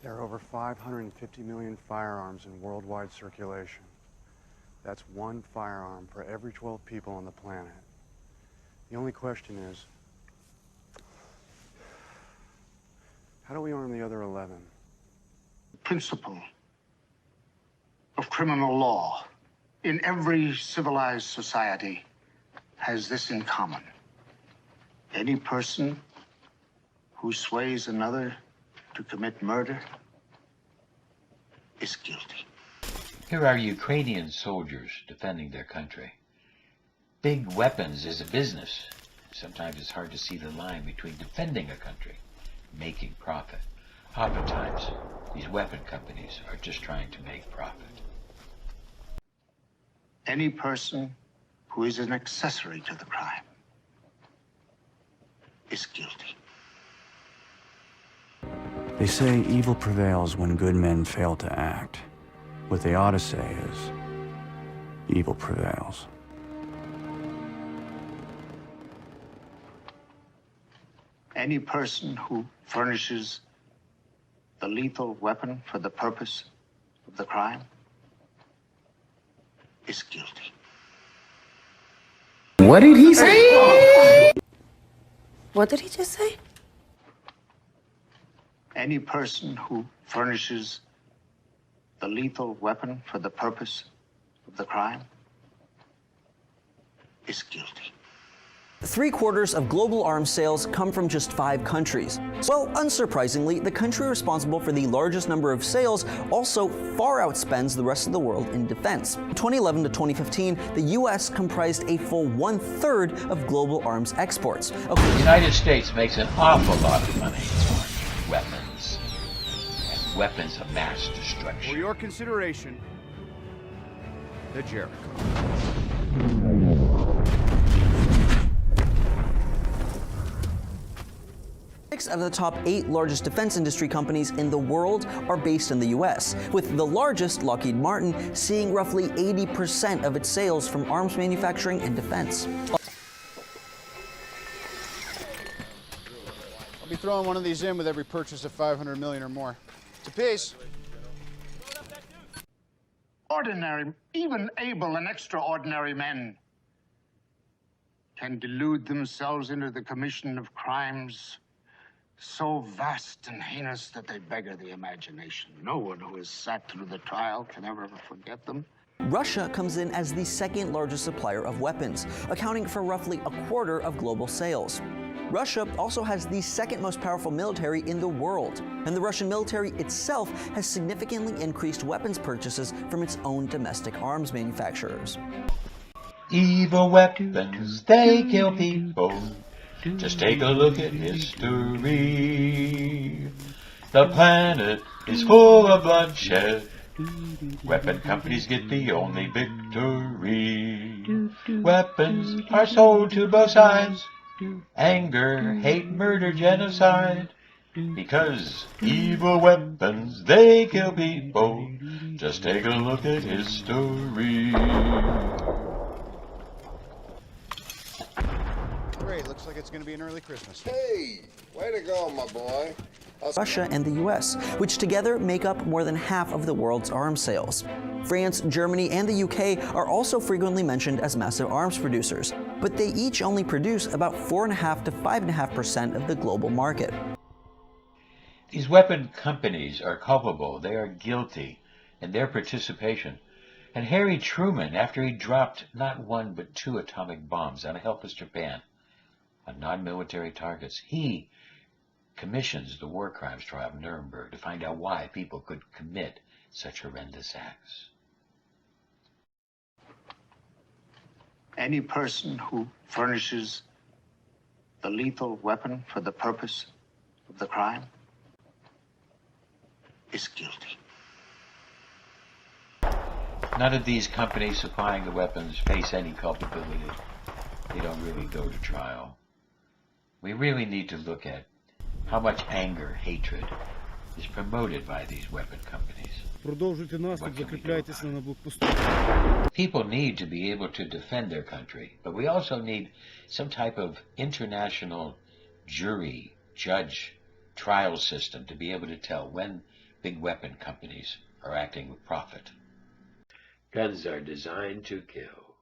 There are over 550 million firearms in worldwide circulation. That's one firearm for every 12 people on the planet. The only question is, how do we arm the other 11? The principle of criminal law in every civilized society has this in common. Any person who sways another to commit murder is guilty. Here are Ukrainian soldiers defending their country. Big weapons is a business. Sometimes it's hard to see the line between defending a country and making profit. Oftentimes, these weapon companies are just trying to make profit. Any person who is an accessory to the crime is guilty. They say evil prevails when good men fail to act. What they ought to say is, evil prevails. Any person who furnishes the lethal weapon for the purpose of the crime is guilty. What did he say? What did he just say? Any person who furnishes the lethal weapon for the purpose of the crime is guilty. 3/4 of global arms sales come from just 5 countries. Well, unsurprisingly, the country responsible for the largest number of sales also far outspends the rest of the world in defense. From 2011 to 2015, the U.S. comprised a full 1/3 of global arms exports. The United States makes an awful lot of money on weapons and weapons of mass destruction. For your consideration, the Jericho. 6 out of the top 8 largest defense industry companies in the world are based in the U.S., with the largest, Lockheed Martin, seeing roughly 80% of its sales from arms manufacturing and defense. I'll be throwing one of these in with every purchase of 500 million or more. It's a piece. Ordinary, even able and extraordinary men can delude themselves into the commission of crimes so vast and heinous that they beggar the imagination. No one who has sat through the trial can ever forget them. Russia comes in as the second largest supplier of weapons, accounting for roughly 1/4 of global sales. Russia also has the second most powerful military in the world, and the Russian military itself has significantly increased weapons purchases from its own domestic arms manufacturers. Evil weapons, they kill people. Just take a look at history. The planet is full of bloodshed. Weapon companies get the only victory. Weapons are sold to both sides. Anger, hate, murder, genocide. Because evil weapons, they kill people. Just take a look at history. Great, looks like it's going to be an early Christmas. Hey, way to go, my boy. Russia and the US, which together make up more than half of the world's arms sales. France, Germany, and the UK are also frequently mentioned as massive arms producers, but they each only produce about 4.5% to 5.5% of the global market. These weapon companies are culpable. They are guilty in their participation. And Harry Truman, after he dropped not 1 but 2 atomic bombs on a helpless Japan, on non-military targets, he commissions the war crimes trial of Nuremberg to find out why people could commit such horrendous acts. Any person who furnishes the lethal weapon for the purpose of the crime is guilty. None of these companies supplying the weapons face any culpability. They don't really go to trial. We really need to look at how much anger, hatred is promoted by these weapon companies. People need to be able to defend their country, but we also need some type of international jury, judge, trial system to be able to tell when big weapon companies are acting with profit. Guns are designed to kill.